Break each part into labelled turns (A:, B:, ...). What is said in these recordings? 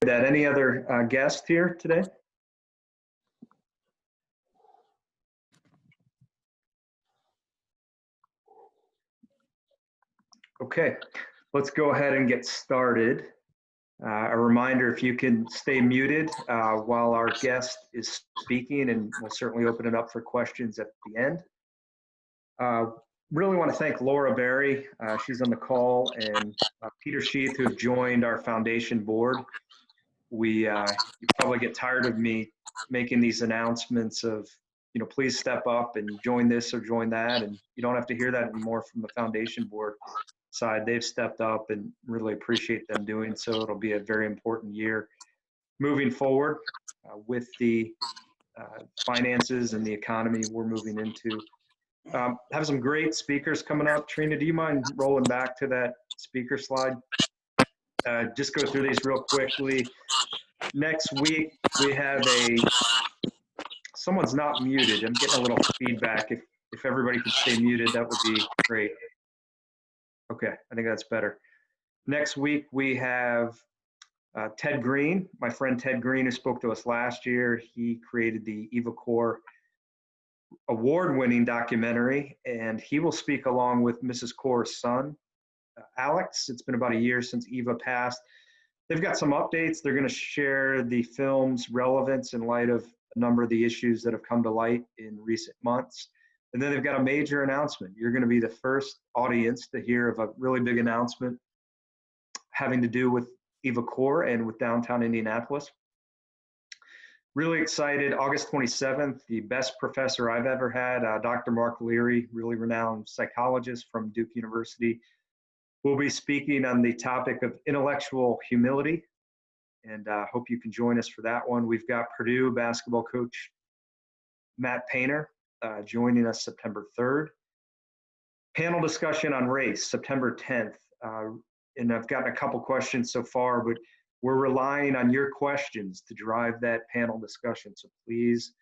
A: that. Any other guests here today? Okay, let's go ahead and get started. A reminder, if you can stay muted while our guest is speaking, and we'll certainly open it up for questions at the end. Really want to thank Laura Berry, she's on the call, and Peter Sheath, who have joined our foundation board. You probably get tired of me making these announcements of, please step up and join this or join that, and you don't have to hear that anymore from the foundation board side. They've stepped up and really appreciate them doing so. It'll be a very important year moving forward with the finances and the economy we're moving into. Have some great speakers coming up. Trina, do you mind rolling back to that speaker slide? Just go through these real quickly. Next week, we have someone's not muted. I'm getting a little feedback. If everybody could stay muted, that would be great. Okay, I think that's better. Next week, we have Ted Green, my friend Ted Green, who spoke to us last year. He created the EvaCore award-winning documentary, and he will speak along with Mrs. Core's son, Alex. It's been about a year since Eva passed. They've got some updates. They're going to share the film's relevance in light of a number of the issues that have come to light in recent months. And then they've got a major announcement. You're going to be the first audience to hear of a really big announcement having to do with EvaCore and with downtown Indianapolis. Really excited. August 27th, the best professor I've ever had, Dr. Mark Leary, really renowned psychologist from Duke University, will be speaking on the topic of intellectual humility. And hope you can join us for that one. We've got Purdue basketball coach Matt Painter joining us September 3rd. Panel discussion on race, September 10th. And I've gotten a couple questions so far, but we're relying on your questions to drive that panel discussion. So please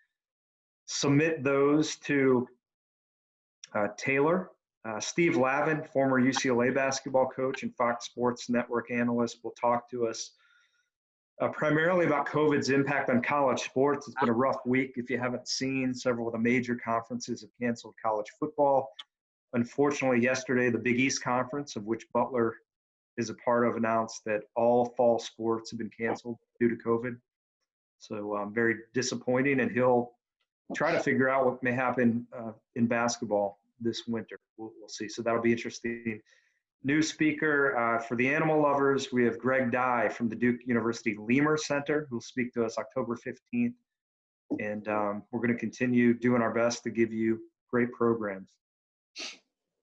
A: submit those to Taylor. Steve Lavin, former UCLA basketball coach and Fox Sports Network analyst, will talk to us primarily about COVID's impact on college sports. It's been a rough week. If you haven't seen, several of the major conferences have canceled college football. Unfortunately, yesterday, the Big East Conference, of which Butler is a part of, announced that all fall sports have been canceled due to COVID. So very disappointing, and he'll try to figure out what may happen in basketball this winter. We'll see. So that'll be interesting. New speaker for the animal lovers, we have Greg Dye from the Duke University Lemur Center, who will speak to us October 15th. And we're going to continue doing our best to give you great programs.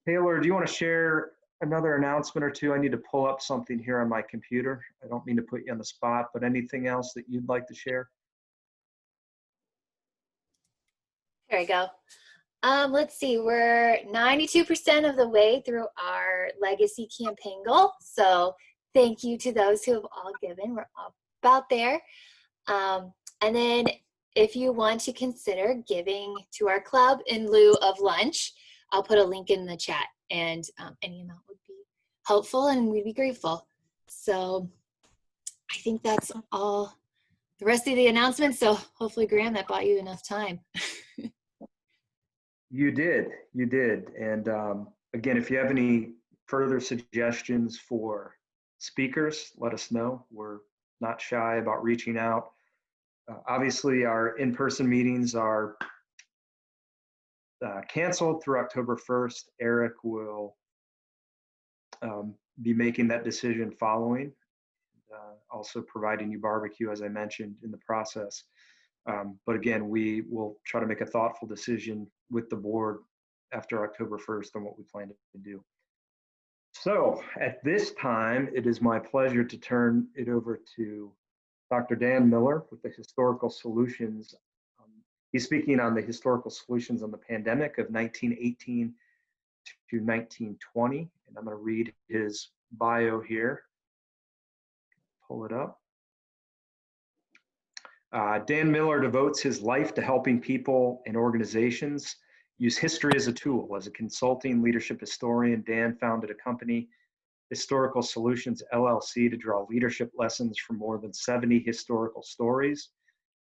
A: Taylor, do you want to share another announcement or two? I need to pull up something here on my computer. I don't mean to put you on the spot, but anything else that you'd like to share?
B: Here we go. Let's see, we're 92% of the way through our legacy campaign goal. So thank you to those who have all given. We're about there. And then if you want to consider giving to our club in lieu of lunch, I'll put a link in the chat, and any amount would be helpful and we'd be grateful. So I think that's all the rest of the announcements. So hopefully, Graham, that bought you enough time.
A: You did. And again, if you have any further suggestions for speakers, let us know. We're not shy about reaching out. Obviously, our in-person meetings are canceled through October 1st. Eric will be making that decision following, also providing you barbecue, as I mentioned, in the process. But again, we will try to make a thoughtful decision with the board after October 1st on what we plan to do. So at this time, it is my pleasure to turn it over to Dr. Dan Miller with the Historical Solutions. He's speaking on the historical solutions on the pandemic of 1918 to 1920. And I'm going to read his bio here. Pull it up. Dan Miller devotes his life to helping people and organizations use history as a tool. As a consulting leadership historian, Dan founded a company Historical Solutions LLC to draw leadership lessons from more than 70 historical stories.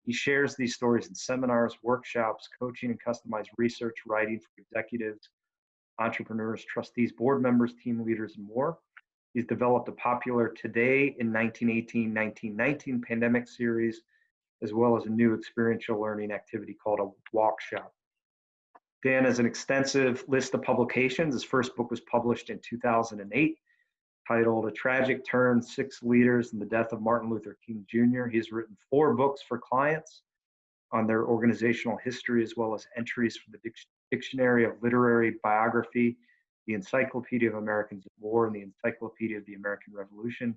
A: He shares these stories in seminars, workshops, coaching, and customized research writing for executives, entrepreneurs, trustees, board members, team leaders, and more. He's developed a popular Today in 1918, 1919 pandemic series, as well as a new experiential learning activity called a walk shop. Dan has an extensive list of publications. His first book was published in 2008, titled A Tragic Turn, 6 Leaders and the Death of Martin Luther King Jr. He's written 4 books for clients on their organizational history, as well as entries from the Dictionary of Literary Biography, the Encyclopedia of Americans at War, and the Encyclopedia of the American Revolution.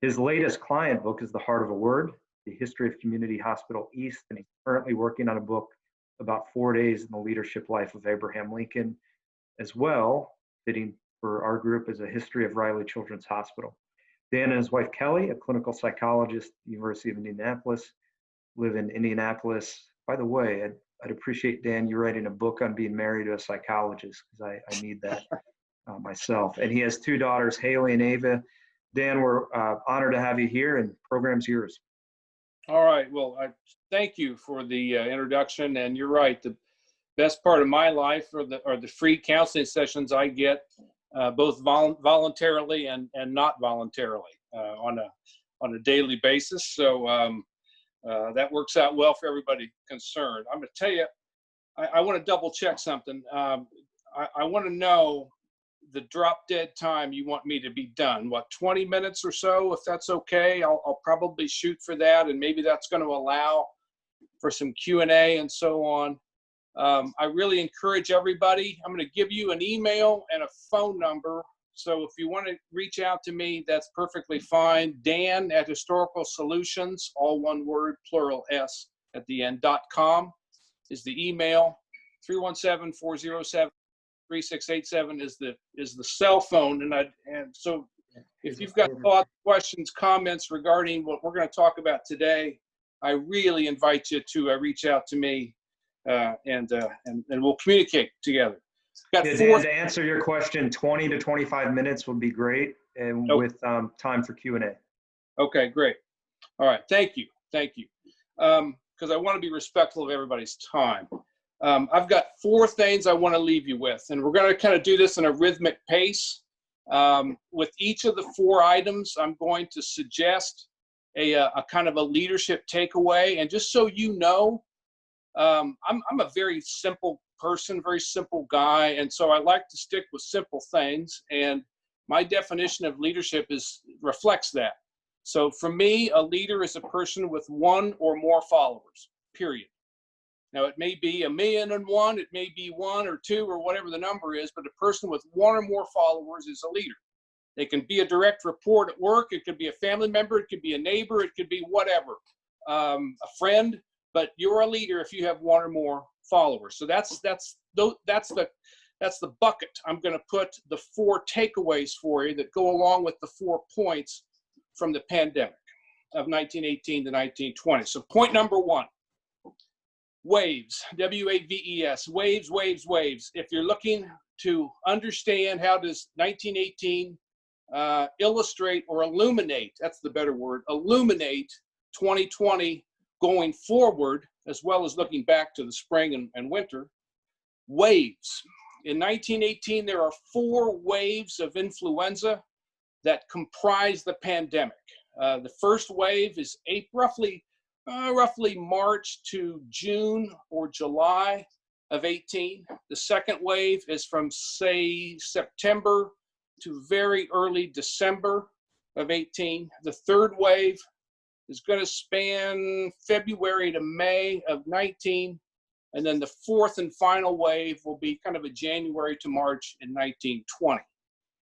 A: His latest client book is The Heart of a Word, the History of Community Hospital East, and he's currently working on a book about 4 days in the leadership life of Abraham Lincoln, as well, fitting for our group, is a history of Riley Children's Hospital. Dan and his wife Kelly, a clinical psychologist at the University of Indianapolis, live in Indianapolis. By the way, I'd appreciate, Dan, you writing a book on being married to a psychologist, because I need that myself. And he has 2 daughters, Haley and Ava. Dan, we're honored to have you here, and program's yours.
C: All right. Well, I thank you for the introduction. And you're right. The best part of my life are the free counseling sessions I get, both voluntarily and not voluntarily on a daily basis. So that works out well for everybody concerned. I'm going to tell you, I want to double check something. I want to know the drop dead time you want me to be done. What, 20 minutes or so? If that's okay, I'll probably shoot for that, and maybe that's going to allow for some Q&A and so on. I really encourage everybody. I'm going to give you an email and a phone number. So if you want to reach out to me, that's perfectly fine. Dan at Historical Solutions, all one word, plural S at the end, .com is the email. 317-407-3687 is the cell phone. And so if you've got thoughts, questions, comments regarding what we're going to talk about today, I really invite you to reach out to me, and we'll communicate together.
A: Dan, to answer your question, 20 to 25 minutes would be great, and with time for Q&A.
C: Okay, great. All right, thank you. Because I want to be respectful of everybody's time. I've got 4 things I want to leave you with, and we're going to kind of do this in a rhythmic pace. With each of the 4 items, I'm going to suggest a kind of a leadership takeaway. And just so you know, I'm a very simple person, very simple guy, and so I like to stick with simple things. And my definition of leadership reflects that. So for me, a leader is a person with 1 or more followers, period. Now, it may be 1,000,001, it may be 1 or 2 or whatever the number is, but a person with 1 or more followers is a leader. They can be a direct report at work, it could be a family member, it could be a neighbor, it could be whatever, a friend, but you're a leader if you have 1 or more followers. So that's the bucket. I'm going to put the 4 takeaways for you that go along with the 4 points from the pandemic of 1918 to 1920. So point number 1. Waves, W-A-V-E-S, waves, waves, waves. If you're looking to understand how does 1918 illustrate or illuminate, that's the better word, illuminate 2020 going forward, as well as looking back to the spring and winter, waves. In 1918, there are 4 waves of influenza that comprise the pandemic. The first wave is roughly March to June or July of 18. The second wave is from, say, September to very early December of 18. The third wave is going to span February to May of 19. And then the fourth and final wave will be kind of a January to March in 1920.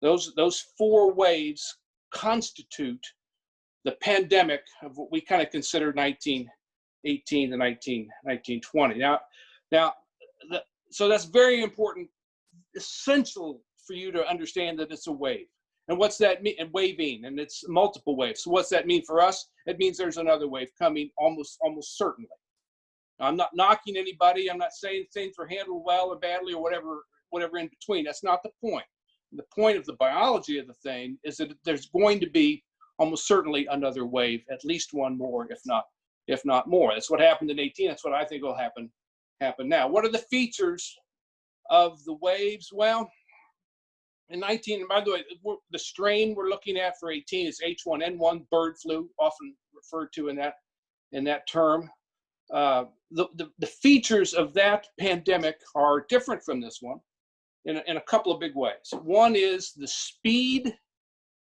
C: Those 4 waves constitute the pandemic of what we kind of consider 1918 to 1920. So that's very important, essential for you to understand that it's a wave. And what's that mean? And waving, and it's multiple waves. So what's that mean for us? It means there's another wave coming almost certainly. I'm not knocking anybody. I'm not saying things were handled well or badly or whatever in between. That's not the point. The point of the biology of the thing is that there's going to be almost certainly another wave, at least one more, if not more. That's what happened in 18. That's what I think will happen now. What are the features of the waves? Well, in 19, by the way, the strain we're looking at for 18 is H1N1 bird flu, often referred to in that term. The features of that pandemic are different from this one in a couple of big ways. One is the speed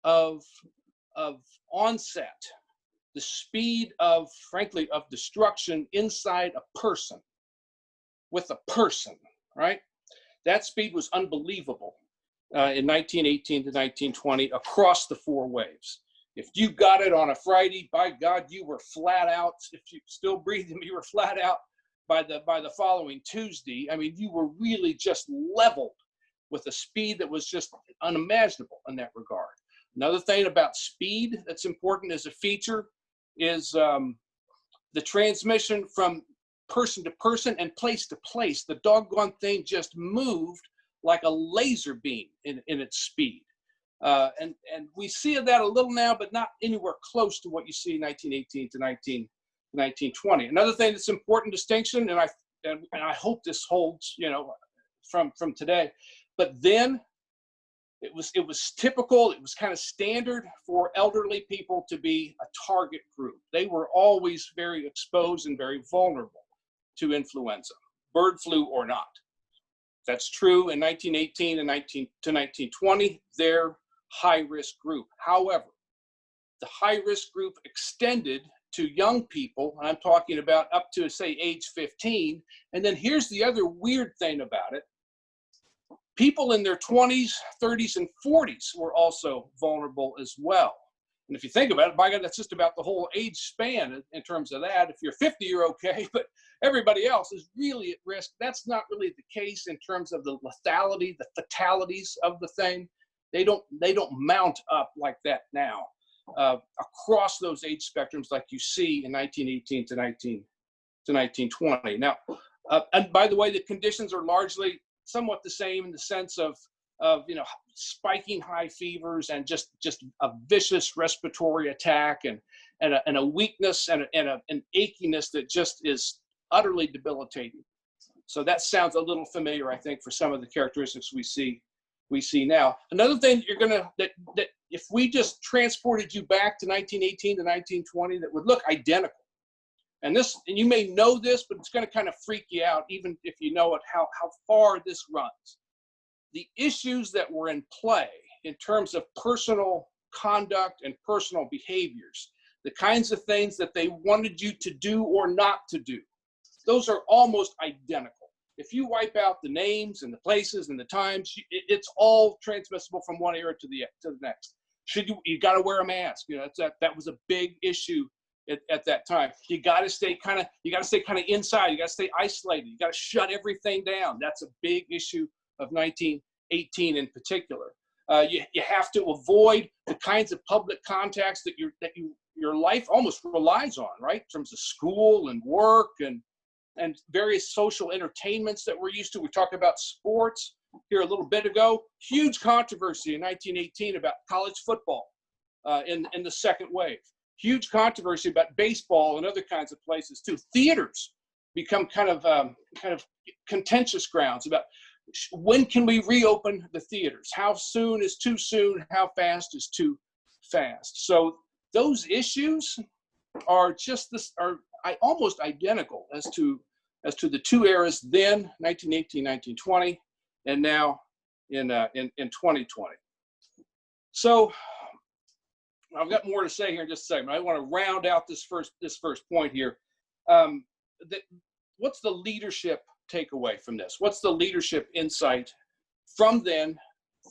C: of onset, the speed of, frankly, of destruction inside a person, with a person, right? That speed was unbelievable in 1918 to 1920 across the 4 waves. If you got it on a Friday, by God, you were flat out. If you still breathing, you were flat out by the following Tuesday. I mean, you were really just leveled with a speed that was just unimaginable in that regard. Another thing about speed that's important as a feature is the transmission from person to person and place to place. The doggone thing just moved like a laser beam in its speed. And we see that a little now, but not anywhere close to what you see in 1918 to 1920. Another thing that's important distinction, and I hope this holds, from today, but then it was typical, it was kind of standard for elderly people to be a target group. They were always very exposed and very vulnerable to influenza, bird flu or not. That's true in 1918 and 1920. They're high-risk group. However, the high-risk group extended to young people, and I'm talking about up to, say, age 15. And then here's the other weird thing about it. People in their 20s, 30s, and 40s were also vulnerable as well. And if you think about it, by God, that's just about the whole age span in terms of that. If you're 50, you're okay, but everybody else is really at risk. That's not really the case in terms of the lethality, the fatalities of the thing. They don't mount up like that now across those age spectrums like you see in 1918 to 1920. Now, and by the way, the conditions are largely somewhat the same in the sense of spiking high fevers and just a vicious respiratory attack and a weakness and an achiness that just is utterly debilitating. So that sounds a little familiar, I think, for some of the characteristics we see now. Another thing that if we just transported you back to 1918 to 1920, that would look identical. And you may know this, but it's going to kind of freak you out, even if you know it, how far this runs. The issues that were in play in terms of personal conduct and personal behaviors, the kinds of things that they wanted you to do or not to do, those are almost identical. If you wipe out the names and the places and the times, it's all transmissible from one era to the next. You got to wear a mask? That was a big issue at that time. You got to stay kind of inside. You got to stay isolated. You got to shut everything down. That's a big issue of 1918 in particular. You have to avoid the kinds of public contacts that your life almost relies on, right? In terms of school and work and various social entertainments that we're used to. We talked about sports here a little bit ago. Huge controversy in 1918 about college football in the second wave. Huge controversy about baseball and other kinds of places too. Theaters become kind of contentious grounds about when can we reopen the theaters? How soon is too soon? How fast is too fast? So those issues are almost identical as to the two eras then, 1918, 1920, and now in 2020. So I've got more to say here in just a second. I want to round out this first point here. What's the leadership takeaway from this? What's the leadership insight from then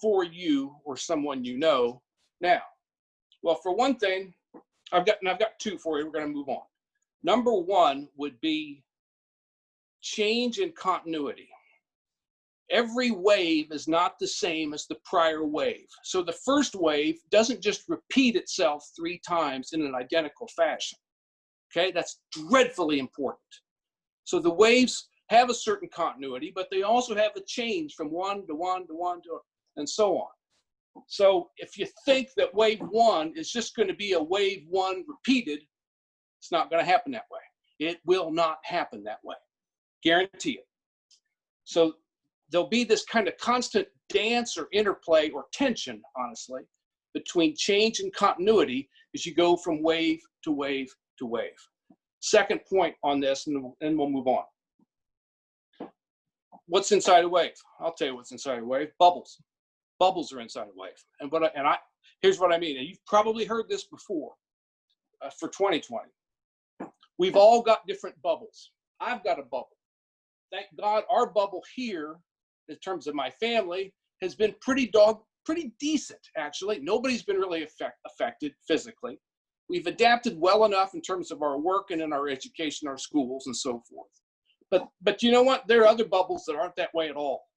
C: for you or someone you know now? Well, for one thing, I've got two for you. We're going to move on. Number one would be change in continuity. Every wave is not the same as the prior wave. So the first wave doesn't just repeat itself 3 times in an identical fashion. Okay, that's dreadfully important. So the waves have a certain continuity, but they also have a change from one to one to one to, and so on. So if you think that wave one is just going to be a wave one repeated, it's not going to happen that way. It will not happen that way. Guarantee it. So there'll be this kind of constant dance or interplay or tension, honestly, between change and continuity as you go from wave to wave to wave. Second point on this, and we'll move on. What's inside a wave? I'll tell you what's inside a wave. Bubbles. Bubbles are inside a wave. And here's what I mean. And you've probably heard this before for 2020. We've all got different bubbles. I've got a bubble. Thank God our bubble here, in terms of my family, has been pretty decent, actually. Nobody's been really affected physically. We've adapted well enough in terms of our work and in our education, our schools, and so forth. But you know what? There are other bubbles that aren't that way at all.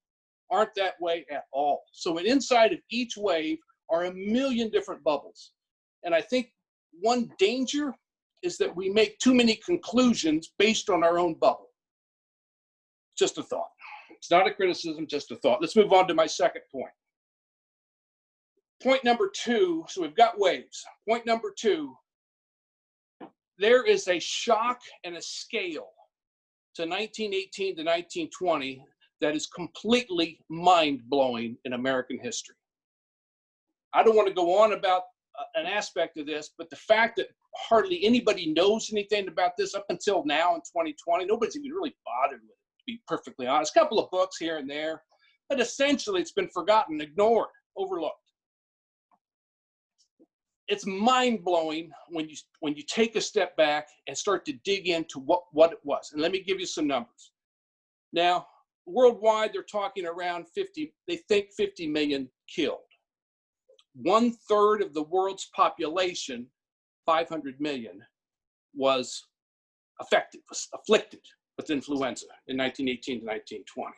C: Aren't that way at all. So inside of each wave are a million different bubbles. And I think one danger is that we make too many conclusions based on our own bubble. Just a thought. It's not a criticism, just a thought. Let's move on to my second point. Point number two, so we've got waves. Point number two, there is a shock and a scale to 1918 to 1920 that is completely mind-blowing in American history. I don't want to go on about an aspect of this, but the fact that hardly anybody knows anything about this up until now in 2020, nobody's even really bothered with it, to be perfectly honest. A couple of books here and there, but essentially it's been forgotten, ignored, overlooked. It's mind-blowing when you take a step back and start to dig into what it was. And let me give you some numbers. Now, worldwide, they're talking around 50, they think 50 million killed. 1/3 of the world's population, 500 million, was afflicted with influenza in 1918 to 1920.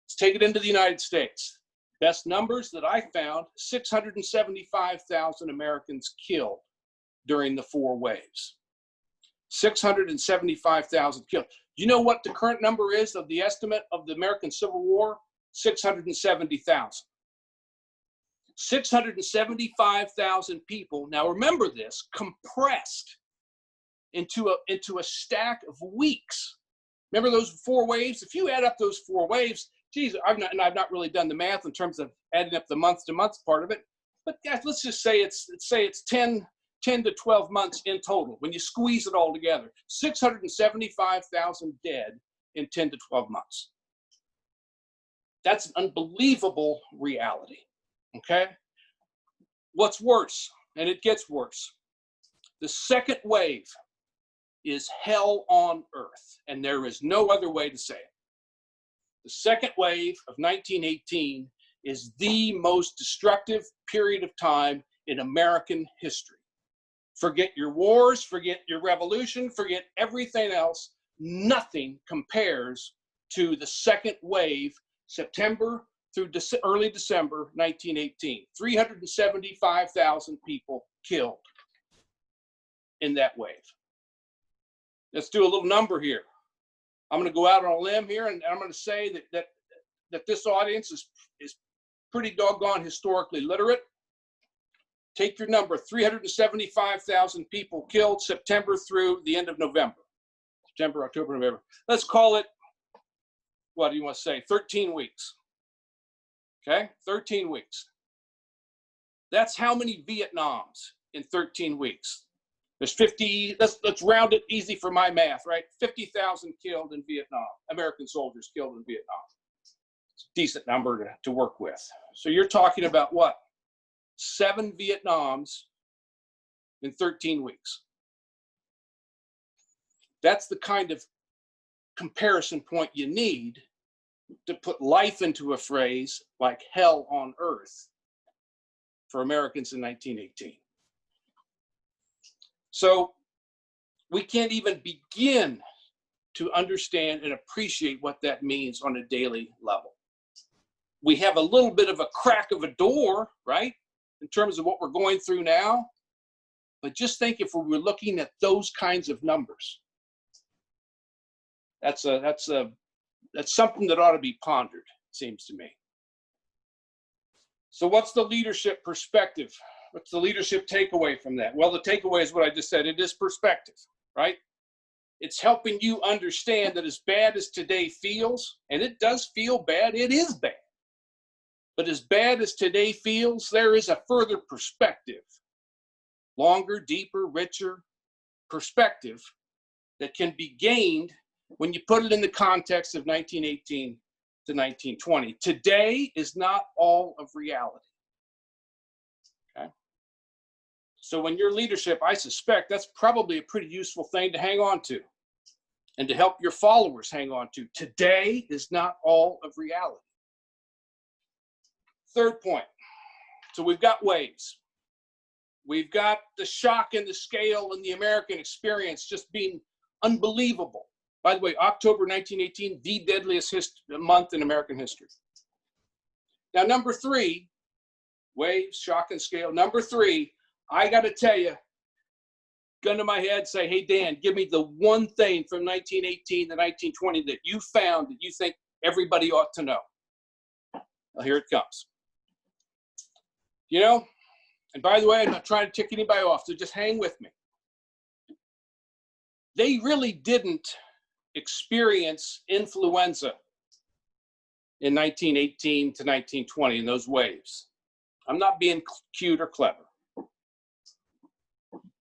C: Let's take it into the United States. Best numbers that I found, 675,000 Americans killed during the 4 waves. 675,000 killed. Do you know what the current number is of the estimate of the American Civil War? 670,000. 675,000 people, now remember this, compressed into a stack of weeks. Remember those 4 waves? If you add up those 4 waves, geez, I've not really done the math in terms of adding up the month-to-month part of it, but guys, let's just say it's 10 to 12 months in total when you squeeze it all together. 675,000 dead in 10 to 12 months. That's an unbelievable reality, okay? What's worse, and it gets worse, the second wave is hell on earth, and there is no other way to say it. The second wave of 1918 is the most destructive period of time in American history. Forget your wars, forget your revolution, forget everything else. Nothing compares to the second wave, September through early December 1918. 375,000 people killed in that wave. Let's do a little number here. I'm going to go out on a limb here, and I'm going to say that this audience is pretty doggone historically literate. Take your number, 375,000 people killed September through the end of November. September, October, November. Let's call it, what do you want to say, 13 weeks. Okay, 13 weeks. That's how many Vietnams in 13 weeks. There's 50, let's round it easy for my math, right? 50,000 killed in Vietnam, American soldiers killed in Vietnam. It's a decent number to work with. So you're talking about what? 7 Vietnams in 13 weeks. That's the kind of comparison point you need to put life into a phrase like hell on earth for Americans in 1918. So we can't even begin to understand and appreciate what that means on a daily level. We have a little bit of a crack of a door, right, in terms of what we're going through now. But just think if we were looking at those kinds of numbers. That's something that ought to be pondered, it seems to me. So what's the leadership perspective? What's the leadership takeaway from that? Well, the takeaway is what I just said. It is perspective, right? It's helping you understand that as bad as today feels, and it does feel bad, it is bad. But as bad as today feels, there is a further perspective, longer, deeper, richer perspective that can be gained when you put it in the context of 1918 to 1920. Today is not all of reality. Okay? So when your leadership, I suspect that's probably a pretty useful thing to hang on to and to help your followers hang on to. Today is not all of reality. Third point. So we've got waves. We've got the shock and the scale and the American experience just being unbelievable. By the way, October 1918, the deadliest month in American history. Now, number three, waves, shock and scale. Number three, I got to tell you, gun to my head, say, hey, Dan, give me the one thing from 1918 to 1920 that you found that you think everybody ought to know. Well, here it comes. You know, and by the way, I'm not trying to tick anybody off, so just hang with me. They really didn't experience influenza in 1918 to 1920 in those waves. I'm not being cute or clever.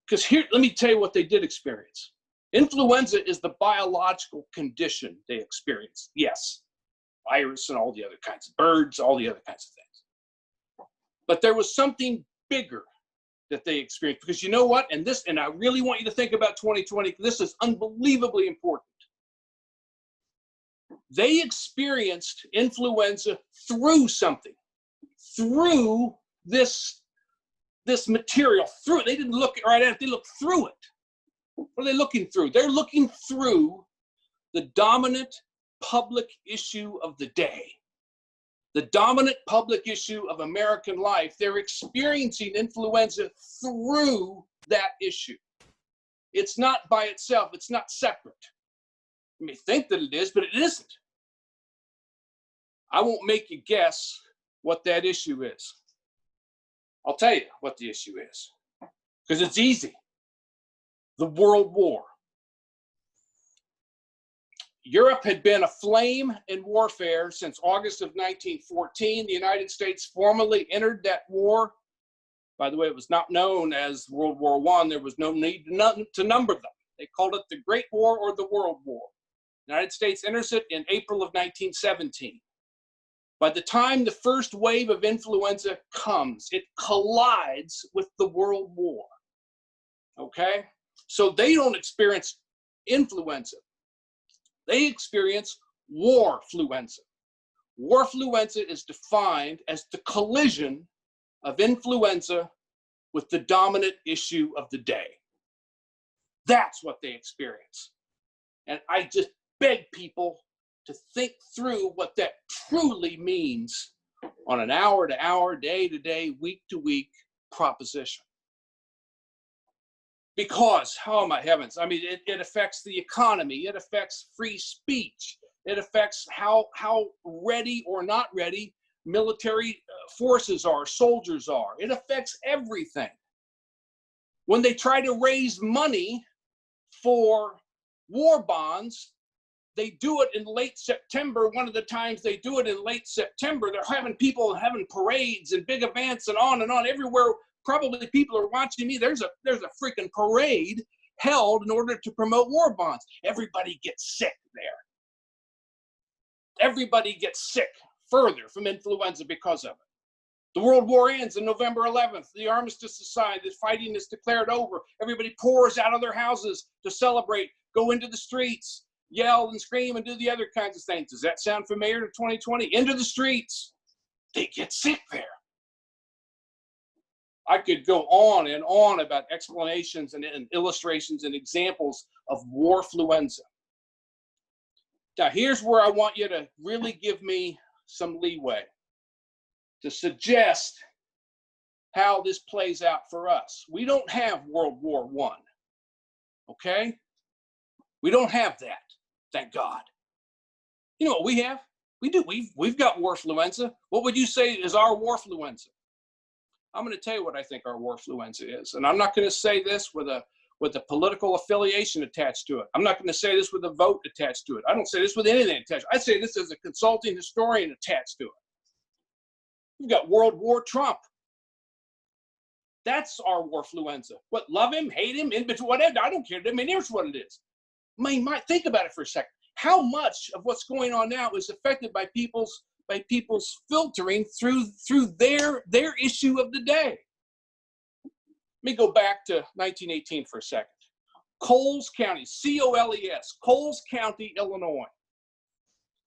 C: Because here, let me tell you what they did experience. Influenza is the biological condition they experienced. Yes, virus and all the other kinds of birds, all the other kinds of things. But there was something bigger that they experienced. Because you know what? And I really want you to think about 2020. This is unbelievably important. They experienced influenza through something, through this material, through it. They didn't look right at it, they looked through it. What are they looking through? They're looking through the dominant public issue of the day, the dominant public issue of American life. They're experiencing influenza through that issue. It's not by itself, it's not separate. You may think that it is, but it isn't. I won't make you guess what that issue is. I'll tell you what the issue is, because it's easy. The World War. Europe had been aflame in warfare since August of 1914. The United States formally entered that war. By the way, it was not known as World War I. There was no need to number them. They called it the Great War or the World War. The United States enters it in April of 1917. By the time the first wave of influenza comes, it collides with the World War. Okay? So they don't experience influenza. They experience warfluenza. Warfluenza is defined as the collision of influenza with the dominant issue of the day. That's what they experience. And I just beg people to think through what that truly means on an hour-to-hour, day-to-day, week-to-week proposition. Because, oh my heavens, I mean, it affects the economy, it affects free speech, it affects how ready or not ready military forces are, soldiers are. It affects everything. When they try to raise money for war bonds, they do it in late September. One of the times they do it in late September, they're having people having parades and big events and on everywhere. Probably people are watching me. There's a freaking parade held in order to promote war bonds. Everybody gets sick there. Everybody gets sick further from influenza because of it. The World War ends on November 11th. The armistice is signed. The fighting is declared over. Everybody pours out of their houses to celebrate, go into the streets, yell and scream and do the other kinds of things. Does that sound familiar to 2020? Into the streets. They get sick there. I could go on and on about explanations and illustrations and examples of warfluenza. Now, here's where I want you to really give me some leeway to suggest how this plays out for us. We don't have World War I, okay? We don't have that, thank God. You know what we have? We do. We've got warfluenza. What would you say is our warfluenza? I'm going to tell you what I think our warfluenza is, and I'm not going to say this with a political affiliation attached to it. I'm not going to say this with a vote attached to it. I don't say this with anything attached. I say this as a consulting historian attached to it. You've got World War Trump. That's our warfluenza. What, love him, hate him, in between, whatever, I don't care. I mean, here's what it is. Think about it for a second. How much of what's going on now is affected by people's filtering through their issue of the day? Let me go back to 1918 for a second. Coles County, C-O-L-E-S, Coles County, Illinois.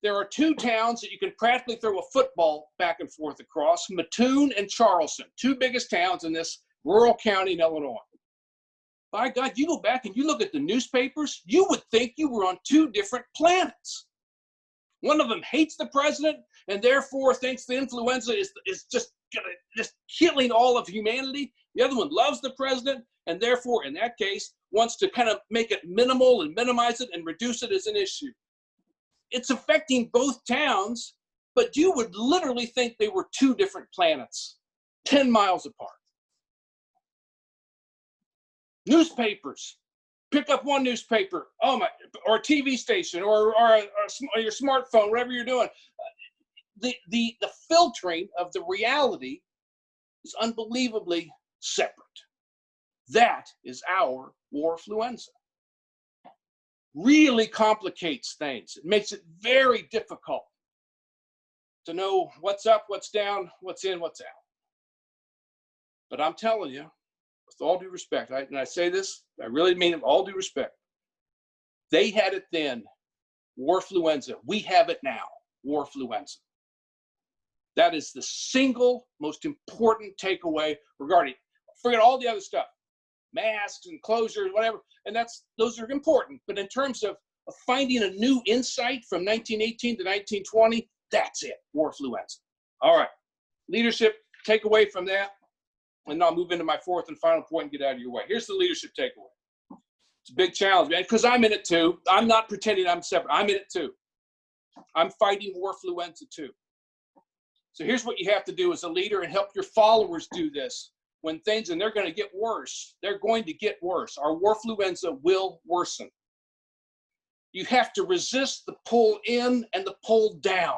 C: There are two towns that you can practically throw a football back and forth across, Mattoon and Charleston, two biggest towns in this rural county in Illinois. By God, you go back and you look at the newspapers, you would think you were on two different planets. One of them hates the president and therefore thinks the influenza is just killing all of humanity. The other one loves the president and therefore, in that case, wants to kind of make it minimal and minimize it and reduce it as an issue. It's affecting both towns, but you would literally think they were two different planets, 10 miles apart. Newspapers, pick up one newspaper, or a TV station, or your smartphone, whatever you're doing. The filtering of the reality is unbelievably separate. That is our warfluenza. Really complicates things. It makes it very difficult to know what's up, what's down, what's in, what's out. But I'm telling you, with all due respect, and I say this, I really mean it with all due respect, they had it then, warfluenza. We have it now, warfluenza. That is the single most important takeaway regarding, forget all the other stuff, masks and closures, whatever, and those are important. But in terms of finding a new insight from 1918 to 1920, that's it, warfluenza. All right, leadership takeaway from that, and now I'll move into my fourth and final point and get out of your way. Here's the leadership takeaway. It's a big challenge, man, because I'm in it too. I'm not pretending I'm separate. I'm in it too. I'm fighting warfluenza too. So here's what you have to do as a leader and help your followers do this. When things, and they're going to get worse, they're going to get worse. Our warfluenza will worsen. You have to resist the pull in and the pull down.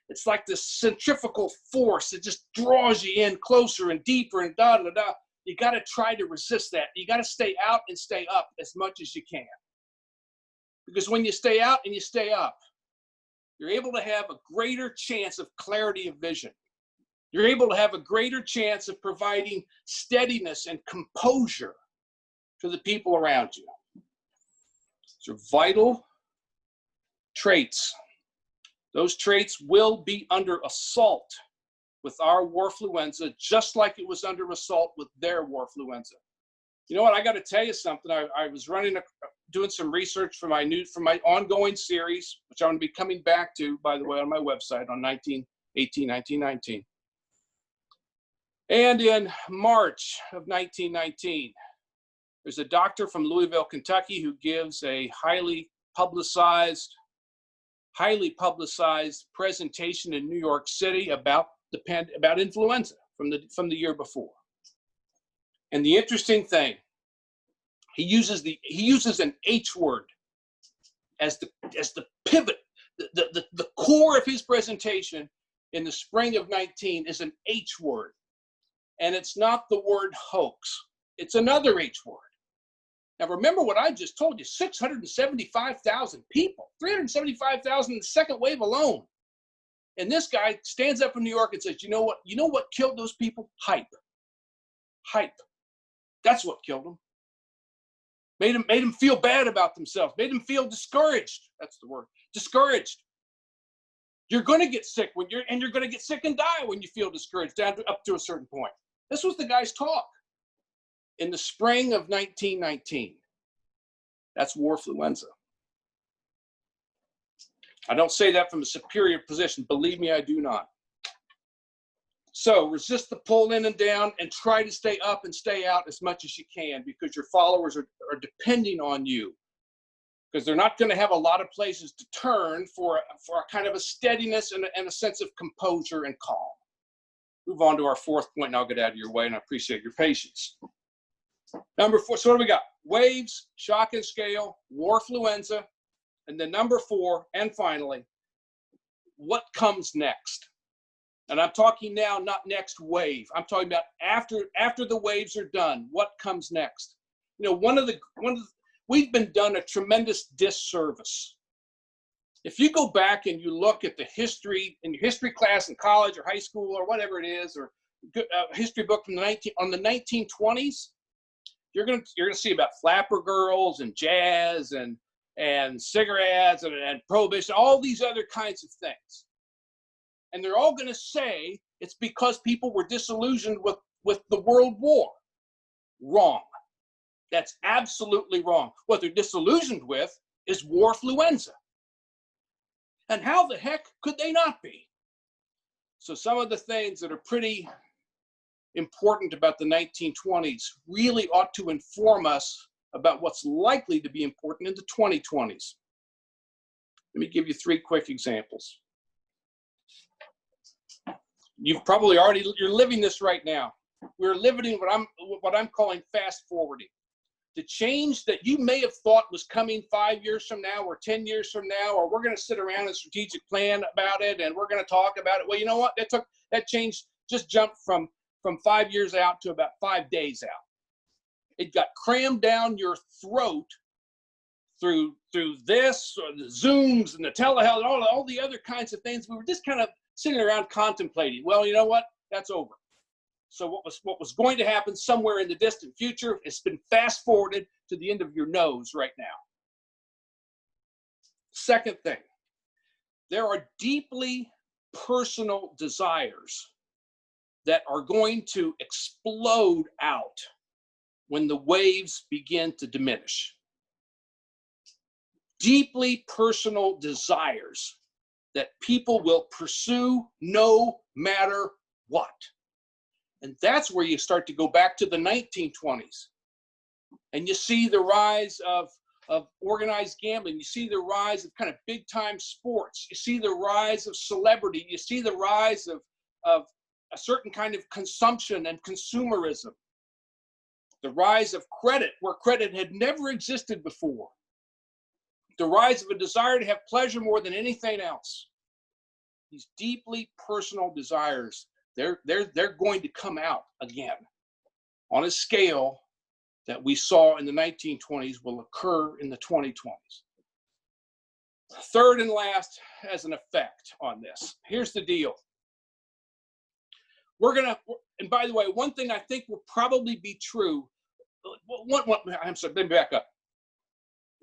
C: It's like this centrifugal force that just draws you in closer and deeper and da-da-da. You got to try to resist that. You got to stay out and stay up as much as you can. Because when you stay out and you stay up, you're able to have a greater chance of clarity of vision. You're able to have a greater chance of providing steadiness and composure to the people around you. These are vital traits. Those traits will be under assault with our warfluenza, just like it was under assault with their warfluenza. You know what? I got to tell you something. I was doing some research for my ongoing series, which I'm going to be coming back to, by the way, on my website on 1919. And in March of 1919, there's a doctor from Louisville, Kentucky, who gives a highly publicized presentation in New York City about influenza from the year before. And the interesting thing, he uses an H word as the pivot, the core of his presentation in the spring of 19 is an H word. And it's not the word hoax. It's another H word. Now remember what I just told you, 675,000 people, 375,000 in the second wave alone. And this guy stands up in New York and says, you know what killed those people? Hype. That's what killed them. Made them feel bad about themselves, made them feel discouraged. That's the word, discouraged. You're going to get sick you're going to get sick and die when you feel discouraged up to a certain point. This was the guy's talk in the spring of 1919. That's warfluenza. I don't say that from a superior position. Believe me, I do not. So resist the pull in and down and try to stay up and stay out as much as you can, because your followers are depending on you because they're not going to have a lot of places to turn for a kind of a steadiness and a sense of composure and calm. Move on to our fourth point, and I'll get out of your way, and I appreciate your patience. Number 4, so what do we got? Waves, shock and scale, warfluenza, and then number 4, and finally, what comes next? And I'm talking now, not next wave. I'm talking about after the waves are done, what comes next? You know, we've been done a tremendous disservice. If you go back and you look at the history in your history class in college or high school or whatever it is, or a history book from the 1920s, you're gonna see about flapper girls and jazz and cigarettes and prohibition, all these other kinds of things. And they're all gonna say it's because people were disillusioned with the World War. Wrong. That's absolutely wrong. What they're disillusioned with is warfluenza. And how the heck could they not be? So some of the things that are pretty important about the 1920s really ought to inform us about what's likely to be important in the 2020s. Let me give you 3 quick examples. You've probably you're living this right now. We're living what I'm calling fast forwarding. The change that you may have thought was coming 5 years from now or 10 years from now, or we're going to sit around and strategic plan about it and we're going to talk about it. Well, you know what? That change just jumped from 5 years out to about 5 days out. It got crammed down your throat through this or the Zooms and the telehealth and all the other kinds of things. We were just kind of sitting around contemplating. Well, you know what? That's over. So what was going to happen somewhere in the distant future has been fast forwarded to the end of your nose right now. Second thing, there are deeply personal desires that are going to explode out when the waves begin to diminish. Deeply personal desires that people will pursue no matter what. And that's where you start to go back to the 1920s. And you see the rise of organized gambling. You see the rise of kind of big time sports. You see the rise of celebrity. You see the rise of a certain kind of consumption and consumerism. The rise of credit, where credit had never existed before. The rise of a desire to have pleasure more than anything else. These deeply personal desires, they're going to come out again on a scale that we saw in the 1920s will occur in the 2020s. Third and last has an effect on this. Here's the deal. And by the way, one thing I think will probably be true, I'm sorry, let me back up.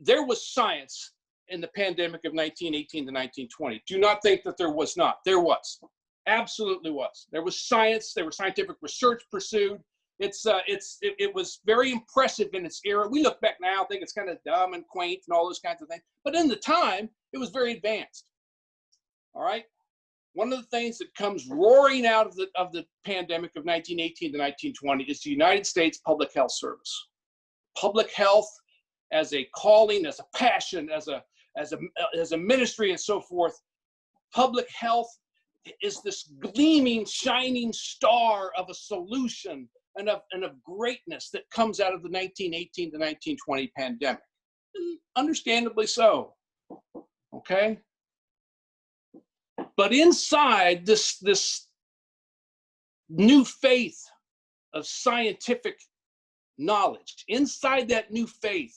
C: There was science in the pandemic of 1918 to 1920. Do not think that there was not. There was. Absolutely was. There was science. There was scientific research pursued. It was very impressive in its era. We look back now, think it's kind of dumb and quaint and all those kinds of things. But in the time, it was very advanced. All right? One of the things that comes roaring out of the pandemic of 1918 to 1920 is the United States Public Health Service. Public health as a calling, as a passion, as a ministry and so forth. Public health is this gleaming, shining star of a solution and of greatness that comes out of the 1918 to 1920 pandemic. Understandably so. Okay? But inside this new faith of scientific knowledge, inside that new faith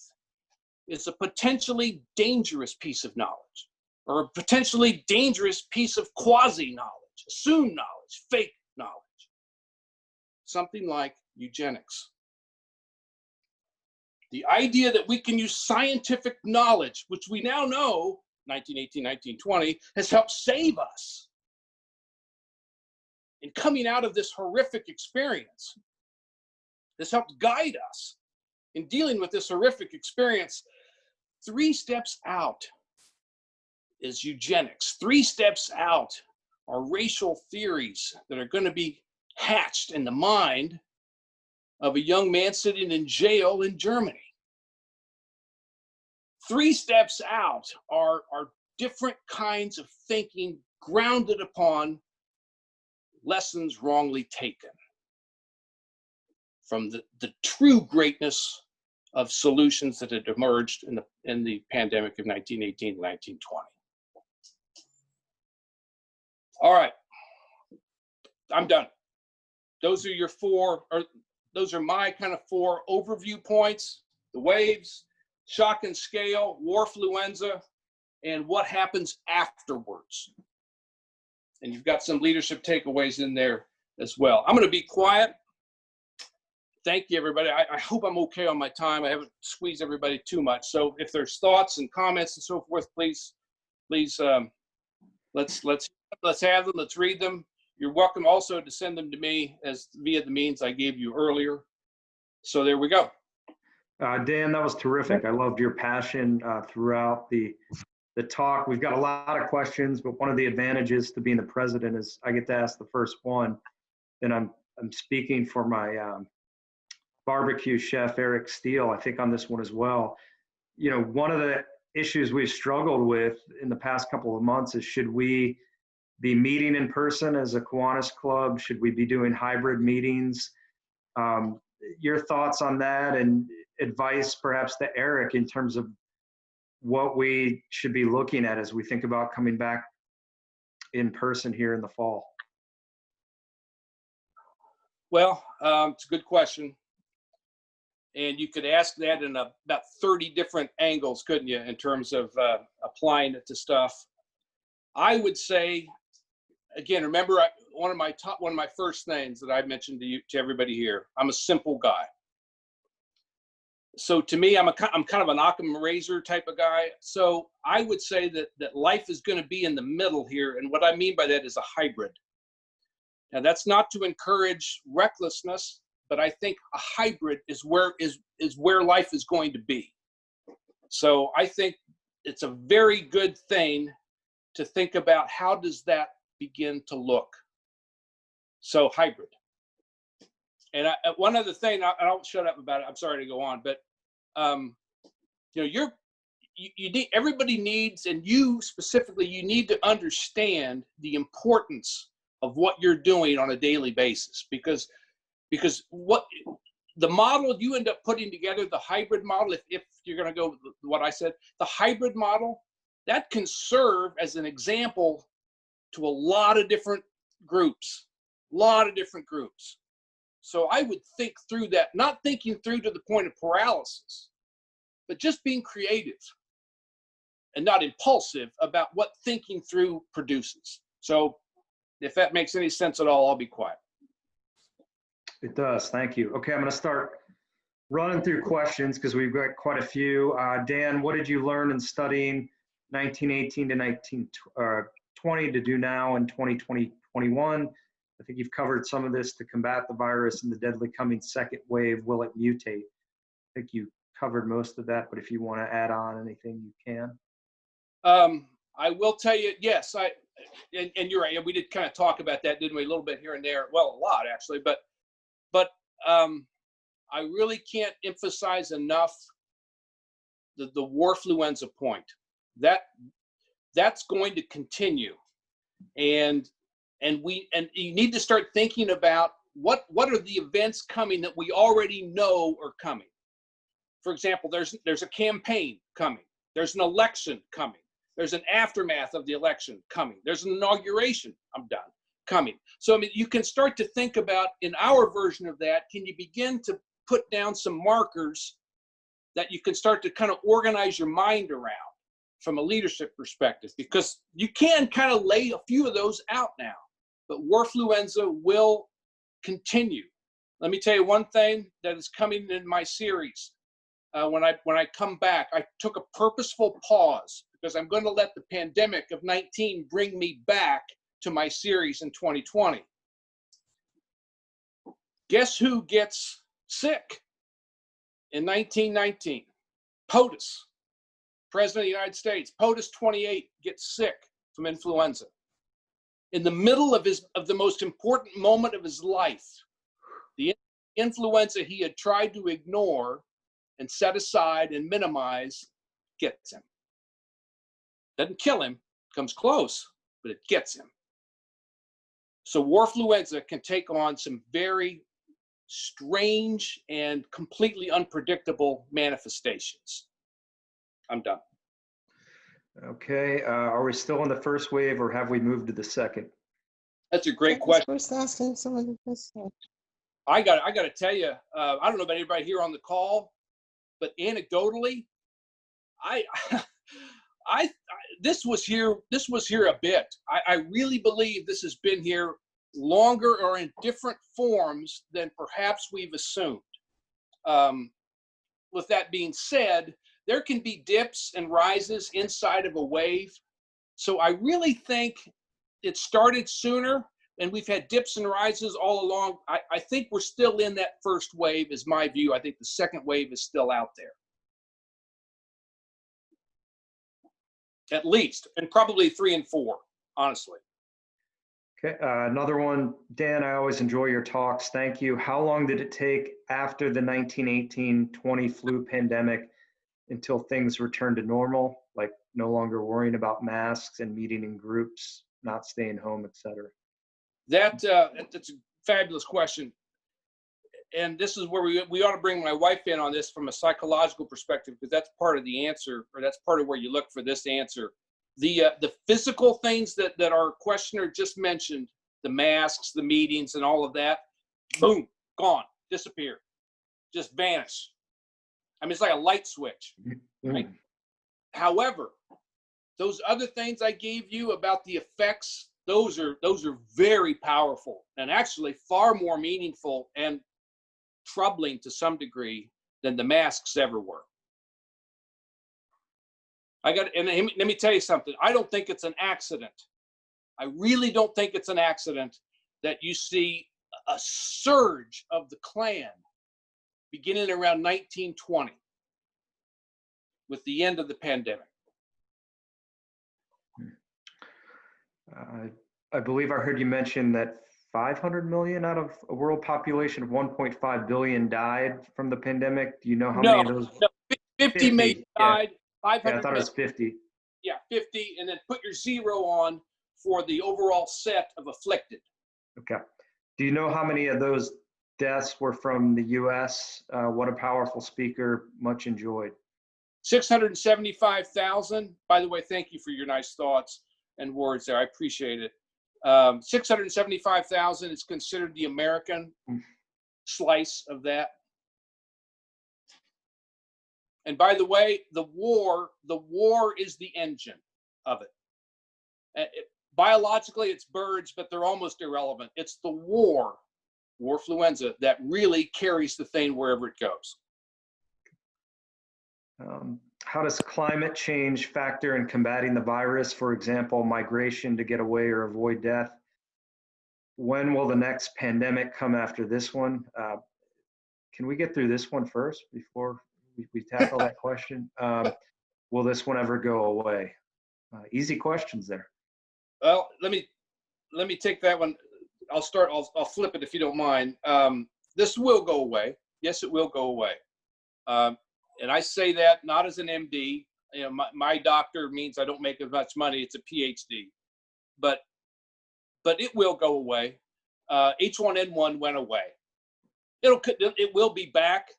C: is a potentially dangerous piece of knowledge, or a potentially dangerous piece of quasi-knowledge, assumed knowledge, fake knowledge. Something like eugenics. The idea that we can use scientific knowledge, which we now know, 1918, 1920, has helped save us in coming out of this horrific experience. This helped guide us in dealing with this horrific experience. 3 steps out is eugenics. 3 steps out are racial theories that are going to be hatched in the mind of a young man sitting in jail in Germany. 3 steps out are different kinds of thinking grounded upon lessons wrongly taken from the true greatness of solutions that had emerged in the pandemic of 1918 to 1920. All right, I'm done. Those are my kind of 4 overview points: the waves, shock and scale, warfluenza, and what happens afterwards. And you've got some leadership takeaways in there as well. I'm going to be quiet. Thank you, everybody. I hope I'm okay on my time. I haven't squeezed everybody too much. So if there's thoughts and comments and so forth, please, let's have them. Let's read them. You're welcome also to send them to me via the means I gave you earlier. So there we go.
A: Dan, that was terrific. I loved your passion throughout the talk. We've got a lot of questions, but one of the advantages to being the president is I get to ask the first one. And I'm speaking for my barbecue chef, Eric Steele, I think on this one as well. You know, one of the issues we've struggled with in the past couple of months is, should we be meeting in person as a Kiwanis Club? Should we be doing hybrid meetings? Your thoughts on that, and advice perhaps to Eric in terms of what we should be looking at as we think about coming back in person here in the fall?
C: Well, it's a good question. And you could ask that in about 30 different angles, couldn't you, in terms of applying it to stuff. I would say, again, remember one of my first things that I mentioned to everybody here. I'm a simple guy. So to me, I'm kind of an Occam razor type of guy. So I would say that life is going to be in the middle here, and what I mean by that is a hybrid. Now, that's not to encourage recklessness, but I think a hybrid is where life is going to be. So I think it's a very good thing to think about, how does that begin to look? So hybrid. And one other thing, I don't shut up about it. I'm sorry to go on, but everybody needs, and you specifically, you need to understand the importance of what you're doing on a daily basis, because what the model you end up putting together, the hybrid model, if you're going to go with what I said, the hybrid model, that can serve as an example to a lot of different groups. So I would think through that, not thinking through to the point of paralysis, but just being creative and not impulsive about what thinking through produces. So if that makes any sense at all, I'll be quiet.
A: It does. Thank you. Okay, I'm going to start running through questions because we've got quite a few. Dan, what did you learn in studying 1918 to 1920 to do now in 2021? I think you've covered some of this: to combat the virus and the deadly coming second wave. Will it mutate? I think you covered most of that, but if you want to add on anything, you can.
C: I will tell you, yes, and you're right. We did kind of talk about that, didn't we? A little bit here and there. Well, a lot actually, but I really can't emphasize enough the warfluenza point. That's going to continue, and you need to start thinking about what are the events coming that we already know are coming. For example, there's a campaign coming. There's an election coming. There's an aftermath of the election coming. There's an inauguration, coming. So, I mean, you can start to think about, in our version of that, can you begin to put down some markers that you can start to kind of organize your mind around from a leadership perspective? Because you can kind of lay a few of those out now, but warfluenza will continue. Let me tell you one thing that is coming in my series. When I come back, I took a purposeful pause because I'm going to let the pandemic of 19 bring me back to my series in 2020. Guess who gets sick in 1919? POTUS, President of the United States. POTUS 28 gets sick from influenza. In the middle of the most important moment of his life, the influenza he had tried to ignore and set aside and minimize gets him. Doesn't kill him, comes close, but it gets him. So warfluenza can take on some very strange and completely unpredictable manifestations. I'm done.
A: Okay, are we still in the first wave or have we moved to the second?
C: That's a great question.
D: First asking someone this.
C: I got to tell you, I don't know about anybody here on the call, but anecdotally, I this was here a bit. I really believe this has been here longer or in different forms than perhaps we've assumed. With that being said, there can be dips and rises inside of a wave. So I really think it started sooner, and we've had dips and rises all along. I think we're still in that first wave is my view. I think the second wave is still out there. At least, and probably 3 and 4, honestly.
A: Okay, another one. Dan, I always enjoy your talks. Thank you. How long did it take after the 1918-20 flu pandemic until things returned to normal, like no longer worrying about masks and meeting in groups, not staying home, et cetera?
C: That's a fabulous question. And this is where we ought to bring my wife in on this from a psychological perspective, because that's part of the answer, or that's part of where you look for this answer. The physical things that our questioner just mentioned, the masks, the meetings, and all of that, boom, gone, disappear, just vanish. I mean, it's like a light switch. Right? However, those other things I gave you about the effects, those are very powerful and actually far more meaningful and troubling to some degree than the masks ever were. And let me tell you something. I don't think it's an accident. I really don't think it's an accident that you see a surge of the Klan beginning around 1920 with the end of the pandemic.
A: I believe I heard you mention that 500 million out of a world population of 1.5 billion died from the pandemic. Do you know how many of those?
C: No, 50 million died. 500
A: yeah, I thought it was 50.
C: Yeah, 50, and then put your 0 on for the overall set of afflicted.
A: Okay. Do you know how many of those deaths were from the U.S.? What a powerful speaker, much enjoyed.
C: 675,000. By the way, thank you for your nice thoughts and words there. I appreciate it. 675,000 is considered the American slice of that. And by the way, the war is the engine of it. Biologically, it's birds, but they're almost irrelevant. It's the warfluenza, that really carries the thing wherever it goes.
A: How does climate change factor in combating the virus? For example, migration to get away or avoid death. When will the next pandemic come after this one? Can we get through this one first before we tackle that question? Will this one ever go away? Easy questions there.
C: Well, let me take that one. I'll flip it if you don't mind. This will go away. Yes, it will go away. And I say that not as an MD. You know, my doctor means I don't make as much money. It's a PhD, but it will go away. H1N1 went away. It will be back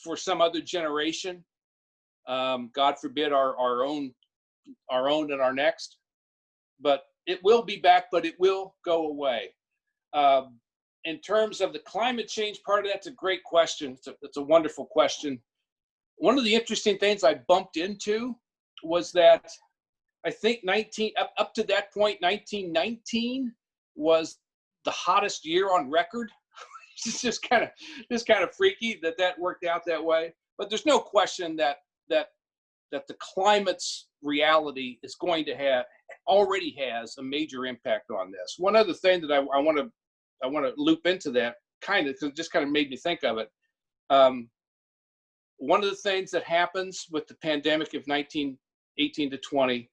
C: for some other generation. God forbid our own and our next. But it will be back, but it will go away. In terms of the climate change part of that's a great question. It's a wonderful question. One of the interesting things I bumped into was that I think up to that point, 1919 was the hottest year on record. It's just kind of freaky that worked out that way. But there's no question that the climate's reality is going to already has a major impact on this. One other thing that I want to loop into that because it just kind of made me think of it. One of the things that happens with the pandemic of 1918 to 20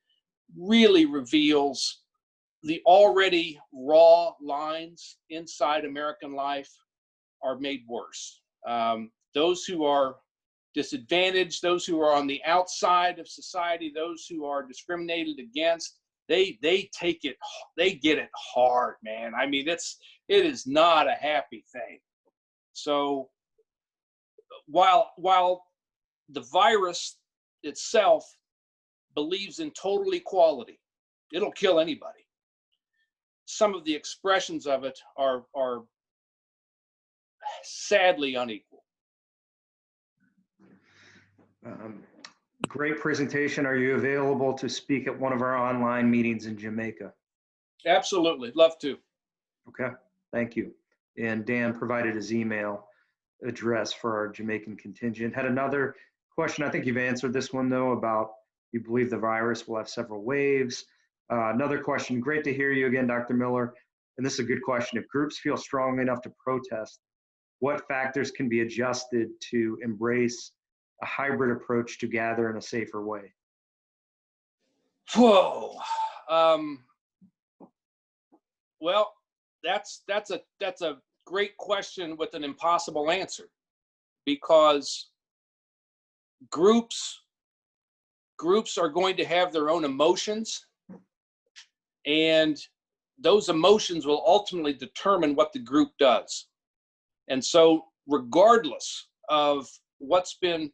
C: really reveals the already raw lines inside American life are made worse. Those who are disadvantaged, those who are on the outside of society, those who are discriminated against, they take it, they get it hard, man. I mean, it is not a happy thing. So while the virus itself believes in total equality, it'll kill anybody. Some of the expressions of it are sadly unequal.
A: Great presentation. Are you available to speak at one of our online meetings in Jamaica?
C: Absolutely, love to.
A: Okay, thank you. And Dan provided his email address for our Jamaican contingent. Had another question. I think you've answered this one though, about you believe the virus will have several waves. Another question. Great to hear you again, Dr. Miller. And this is a good question. If groups feel strong enough to protest, what factors can be adjusted to embrace a hybrid approach to gather in a safer way?
C: Whoa. Well, that's a great question with an impossible answer, because groups are going to have their own emotions, and those emotions will ultimately determine what the group does. And so regardless of what's been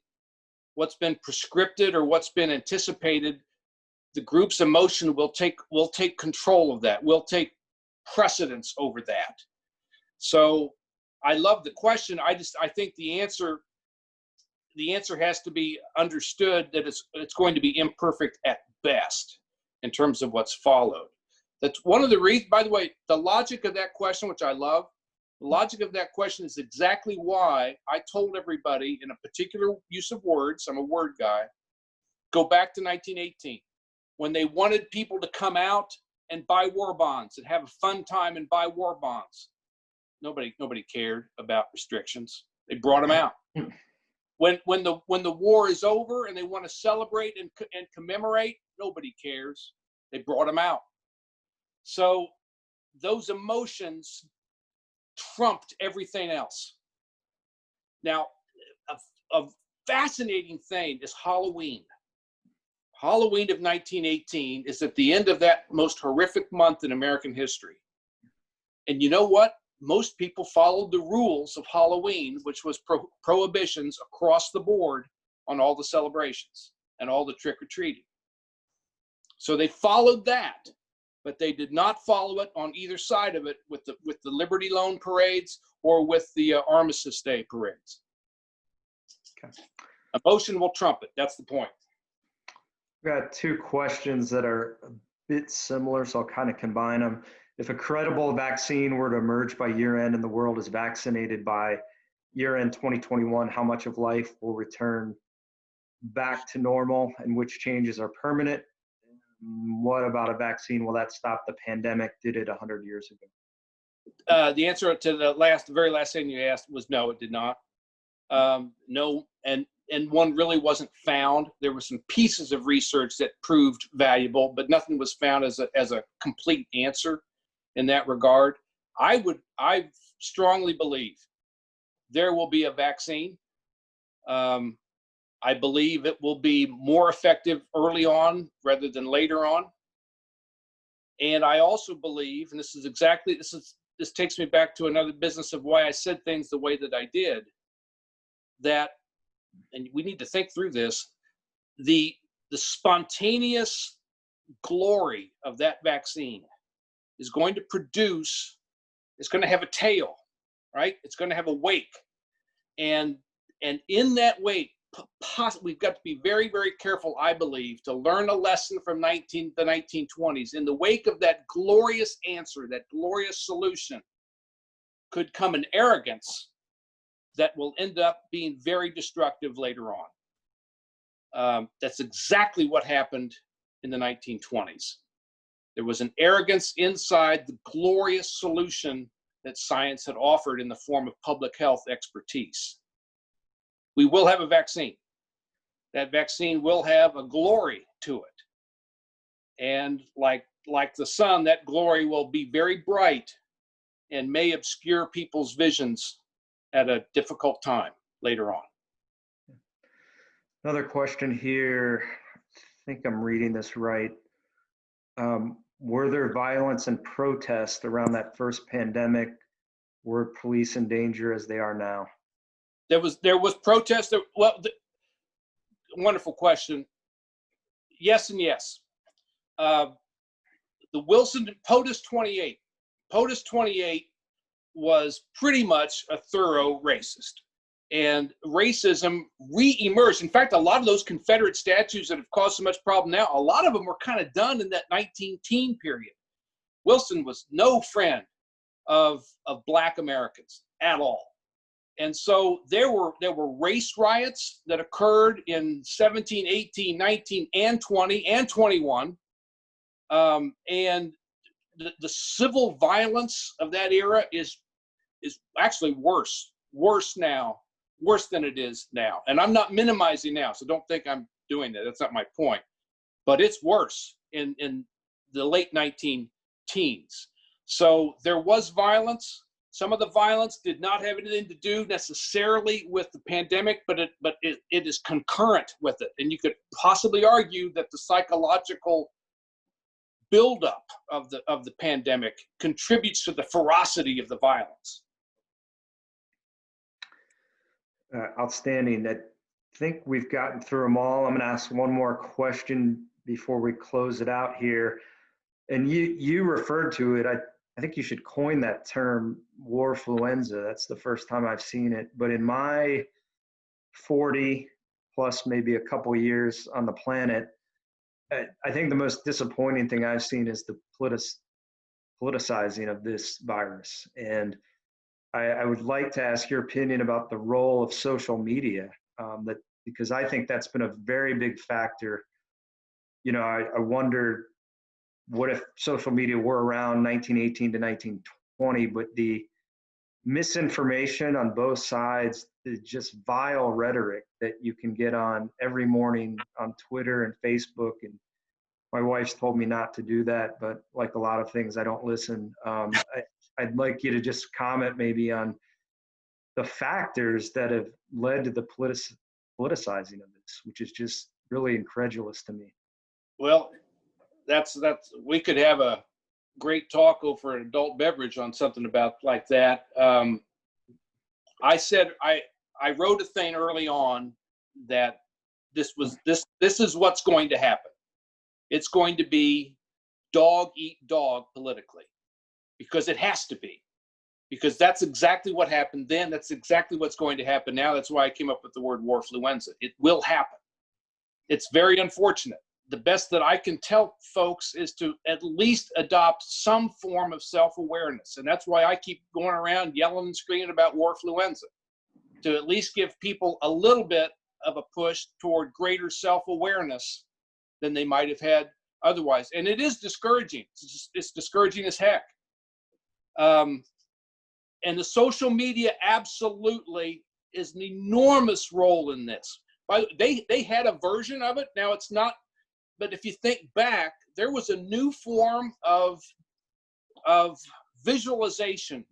C: prescripted or what's been anticipated, the group's emotion will take control of that, will take precedence over that. So I love the question. I think the answer has to be understood that it's going to be imperfect at best in terms of what's followed. That's one of the reasons, by the way, the logic of that question, which I love, the logic of that question is exactly why I told everybody in a particular use of words, I'm a word guy, go back to 1918, when they wanted people to come out and buy war bonds and have a fun time and buy war bonds. Nobody cared about restrictions. They brought them out. When the war is over and they want to celebrate and commemorate, nobody cares. They brought them out. So those emotions trumped everything else. Now, a fascinating thing is Halloween. Halloween of 1918 is at the end of that most horrific month in American history. And you know what? Most people followed the rules of Halloween, which was prohibitions across the board on all the celebrations and all the trick-or-treating. So they followed that, but they did not follow it on either side of it with the Liberty Loan parades or with the Armistice Day parades.
A: Okay.
C: Emotion will trump it. That's the point.
A: I've got two questions that are a bit similar, so I'll kind of combine them. If a credible vaccine were to emerge by year end and the world is vaccinated by year end 2021, how much of life will return back to normal and which changes are permanent? What about a vaccine? Will that stop the pandemic? Did it 100 years ago?
C: The answer to the very last thing you asked was no, it did not. No, and one really wasn't found. There were some pieces of research that proved valuable, but nothing was found as a complete answer in that regard. I strongly believe there will be a vaccine. I believe it will be more effective early on rather than later on. And I also believe, and this takes me back to another business of why I said things the way that I did, that, and we need to think through this, the spontaneous glory of that vaccine is going to produce, it's going to have a tail, right? It's going to have a wake. And in that wake, we've got to be very, very careful, I believe, to learn a lesson from the 1920s. In the wake of that glorious answer, that glorious solution, could come an arrogance that will end up being very destructive later on. That's exactly what happened in the 1920s. There was an arrogance inside the glorious solution that science had offered in the form of public health expertise. We will have a vaccine. That vaccine will have a glory to it. And like the sun, that glory will be very bright and may obscure people's visions at a difficult time later on.
A: Another question here. I think I'm reading this right. Were there violence and protest around that first pandemic? Were police in danger as they are now?
C: There was protest. Well, wonderful question. Yes and yes. The Wilson POTUS 28. POTUS 28 was pretty much a thorough racist. And racism re-emerged. In fact, a lot of those Confederate statues that have caused so much problem now, a lot of them were kind of done in that 19-teen period. Wilson was no friend of Black Americans at all. And so there were race riots that occurred in 17, 18, 19, and 20, and 21. And the civil violence of that era is actually worse than it is now. And I'm not minimizing now, so don't think I'm doing that. That's not my point. But it's worse in the late 19-teens. So there was violence. Some of the violence did not have anything to do necessarily with the pandemic, but it is concurrent with it. And you could possibly argue that the psychological buildup of the pandemic contributes to the ferocity of the violence.
A: Outstanding. I think we've gotten through them all. I'm going to ask one more question before we close it out here. And you referred to it. I think you should coin that term, warfluenza. That's the first time I've seen it. But in my 40 plus maybe a couple years on the planet, I think the most disappointing thing I've seen is the politicizing of this virus. And I would like to ask your opinion about the role of social media, because I think that's been a very big factor. You know, I wonder, what if social media were around 1918 to 1920, but the misinformation on both sides, is just vile rhetoric that you can get on every morning on Twitter and Facebook. And my wife's told me not to do that, but like a lot of things, I don't listen. I'd like you to just comment maybe on the factors that have led to the politicizing of this, which is just really incredulous to me.
C: Well, that's we could have a great talk over an adult beverage on something about like that. I said I wrote a thing early on that this is what's going to happen. It's going to be dog eat dog politically, because it has to be, because that's exactly what happened then. That's exactly what's going to happen now. That's why I came up with the word warfluenza. It will happen. It's very unfortunate. The best that I can tell folks is to at least adopt some form of self-awareness. And that's why I keep going around yelling and screaming about warfluenza, to at least give people a little bit of a push toward greater self-awareness than they might have had otherwise. And it is discouraging. It's discouraging as heck. And the social media absolutely is an enormous role in this. They had a version of it. Now it's not, but if you think back, there was a new form of visualization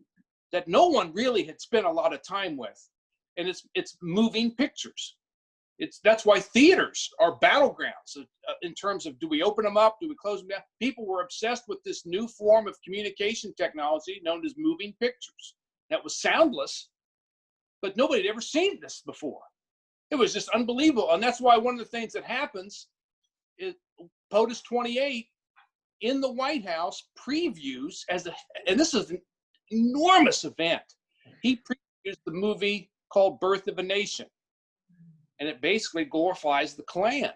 C: that no one really had spent a lot of time with. And it's moving pictures. That's why theaters are battlegrounds in terms of, do we open them up? Do we close them down? People were obsessed with this new form of communication technology known as moving pictures. That was soundless, but nobody had ever seen this before. It was just unbelievable. And that's why one of the things that happens is POTUS 28 in the White House previews, and this is an enormous event. He previews the movie called Birth of a Nation. And it basically glorifies the Klan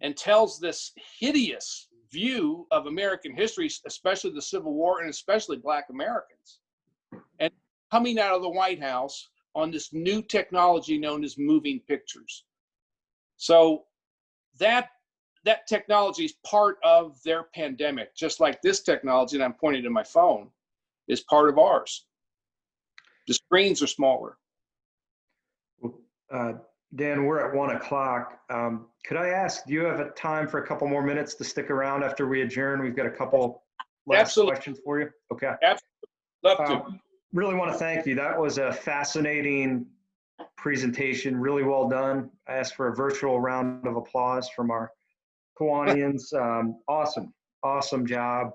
C: and tells this hideous view of American history, especially the Civil War and especially Black Americans. And coming out of the White House on this new technology known as moving pictures. So that technology is part of their pandemic, just like this technology that I'm pointing to my phone is part of ours. The screens are smaller.
A: Dan, we're at 1 o'clock. Could I ask, do you have a time for a couple more minutes to stick around after we adjourn? We've got a couple last questions for you. Okay.
C: Absolutely. Love to.
A: Really want to thank you. That was a fascinating presentation. Really well done. I asked for a virtual round of applause from our Kiwanians. Awesome job.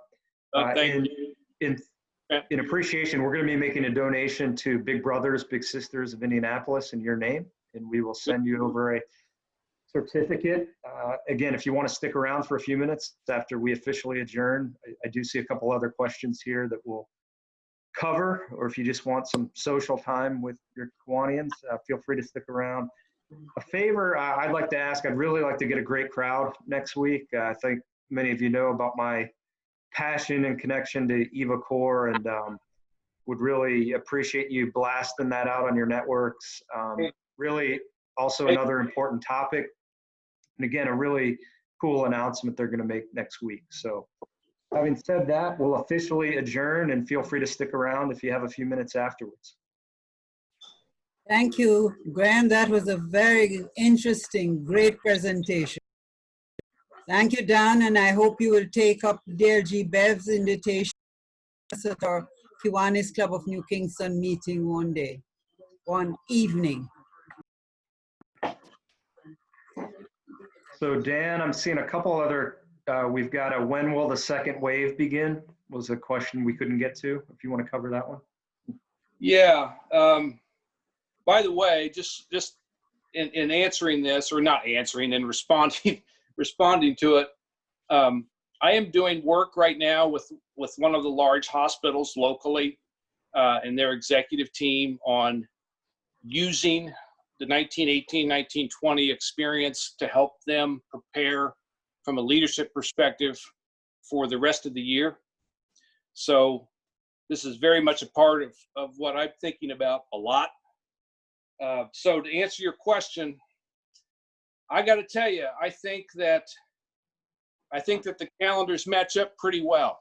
C: Thank
A: In,
C: you.
A: in, in appreciation, we're going to be making a donation to Big Brothers, Big Sisters of Indianapolis in your name, and we will send you over a certificate. Again, if you want to stick around for a few minutes after we officially adjourn, I do see a couple other questions here that we'll cover, or if you just want some social time with your Kiwanians, feel free to stick around. A favor I'd like to ask, I'd really like to get a great crowd next week. I think many of you know about my passion and connection to Eva Core, and would really appreciate you blasting that out on your networks. Really also another important topic. And again, a really cool announcement they're going to make next week. So having said that, we'll officially adjourn, and feel free to stick around if you have a few minutes afterwards.
E: Thank you, Graham. That was a very interesting, great presentation. Thank you, Dan, and I hope you will take up Dale G. Bev's invitation at our Kiwanis Club of New Kingston meeting one evening.
A: So Dan, I'm seeing a couple other, we've got a when will the second wave begin was a question we couldn't get to, if you want to cover that one.
C: Yeah. By the way, just in answering this, or not answering, and responding to it, I am doing work right now with one of the large hospitals locally and their executive team on using the 1918, 1920 experience to help them prepare from a leadership perspective for the rest of the year. So this is very much a part of what I'm thinking about a lot. So to answer your question, I got to tell you, I think that the calendars match up pretty well.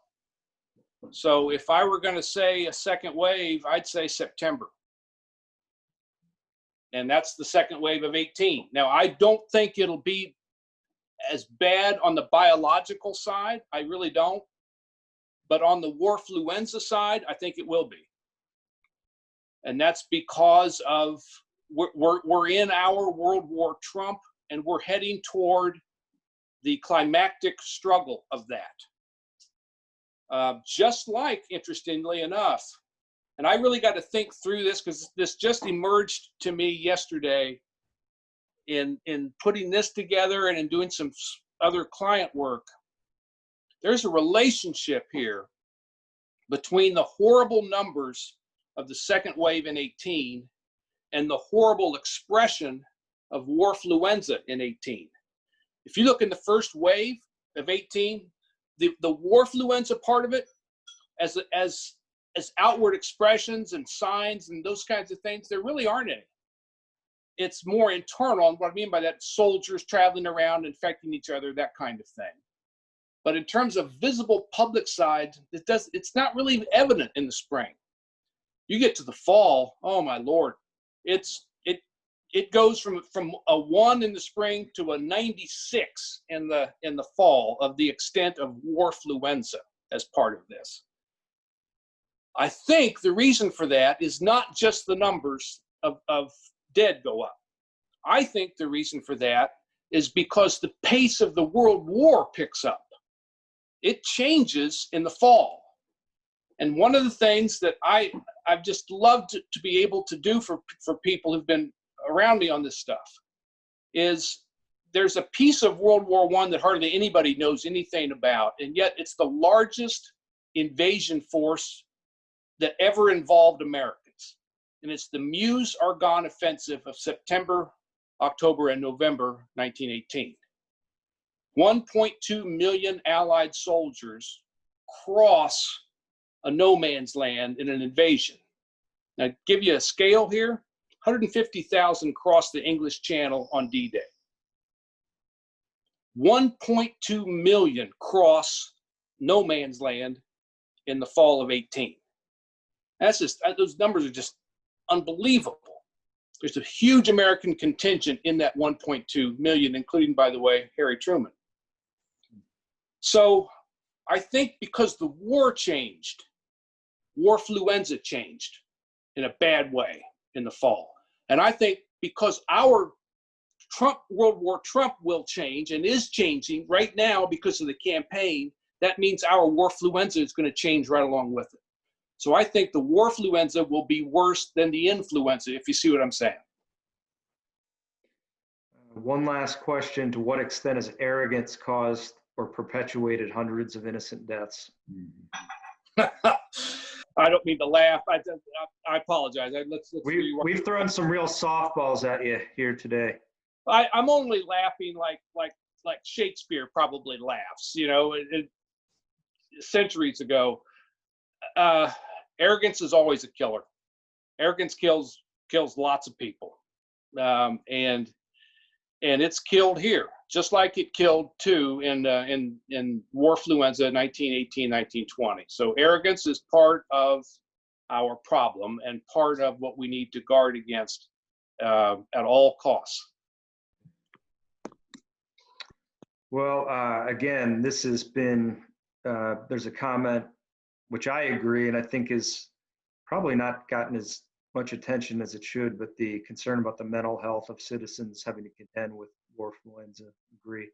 C: So if I were going to say a second wave, I'd say September. And that's the second wave of 18. Now, I don't think it'll be as bad on the biological side. I really don't. But on the warfluenza side, I think it will be. And that's because of we're in our World War Trump, and we're heading toward the climactic struggle of that. Just like, interestingly enough, and I really got to think through this because this just emerged to me yesterday in putting this together and in doing some other client work. There's a relationship here between the horrible numbers of the second wave in 18 and the horrible expression of warfluenza in 18. If you look in the first wave of 18, the warfluenza part of it, as outward expressions and signs and those kinds of things, there really aren't any. It's more internal, and what I mean by that, soldiers traveling around infecting each other, that kind of thing. But in terms of visible public side, it's not really evident in the spring. You get to the fall, oh my Lord, it goes from a 1 in the spring to a 96 in the fall of the extent of warfluenza as part of this. I think the reason for that is not just the numbers of dead go up. I think the reason for that is because the pace of the World War picks up. It changes in the fall. And one of the things that I've just loved to be able to do for people who've been around me on this stuff is there's a piece of World War I that hardly anybody knows anything about, and yet it's the largest invasion force that ever involved Americans. And it's the Meuse-Argonne Offensive of September, October, and November 1918. 1.2 million Allied soldiers cross a no man's land in an invasion. Now, to give you a scale here, 150,000 crossed the English Channel on D-Day. 1.2 million cross no man's land in the fall of 18. That's just, those numbers are just unbelievable. There's a huge American contingent in that 1.2 million, including, by the way, Harry Truman. So I think because the war changed, warfluenza changed in a bad way in the fall. And I think because our World War Trump will change and is changing right now because of the campaign, that means our warfluenza is going to change right along with it. So I think the warfluenza will be worse than the influenza, if you see what I'm saying.
A: One last question. To what extent has arrogance caused or perpetuated hundreds of innocent deaths?
C: I don't mean to laugh. I apologize.
A: We've thrown some real softballs at you here today.
C: I'm only laughing like Shakespeare probably laughs, you know, centuries ago. Arrogance is always a killer. Arrogance kills lots of people, and it's killed here, just like it killed too in warfluenza 1918, 1920. So arrogance is part of our problem and part of what we need to guard against at all costs.
A: Well, again, this has been, there's a comment which I agree and I think is probably not gotten as much attention as it should, but the concern about the mental health of citizens having to contend with warfluenza. Agree.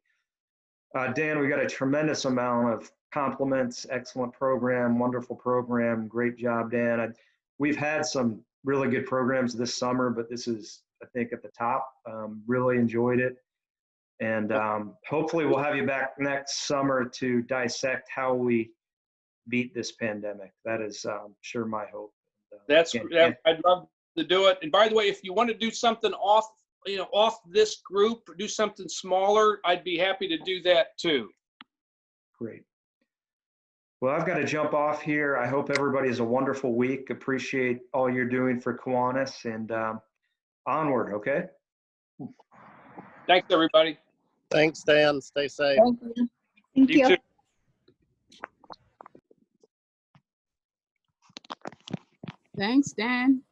A: Dan, we got a tremendous amount of compliments, excellent program, wonderful program, great job, Dan. We've had some really good programs this summer, but this is, I think, at the top. Really enjoyed it. And hopefully we'll have you back next summer to dissect how we beat this pandemic. That is sure my hope.
C: I'd love to do it. And by the way, if you want to do something off this group, do something smaller, I'd be happy to do that too.
A: Great. Well, I've got to jump off here. I hope everybody has a wonderful week. Appreciate all you're doing for Kiwanis, and onward, okay?
C: Thanks, everybody.
F: Thanks, Dan. Stay safe.
B: Thank you. Thank you.
C: Too.
G: Thanks, Dan.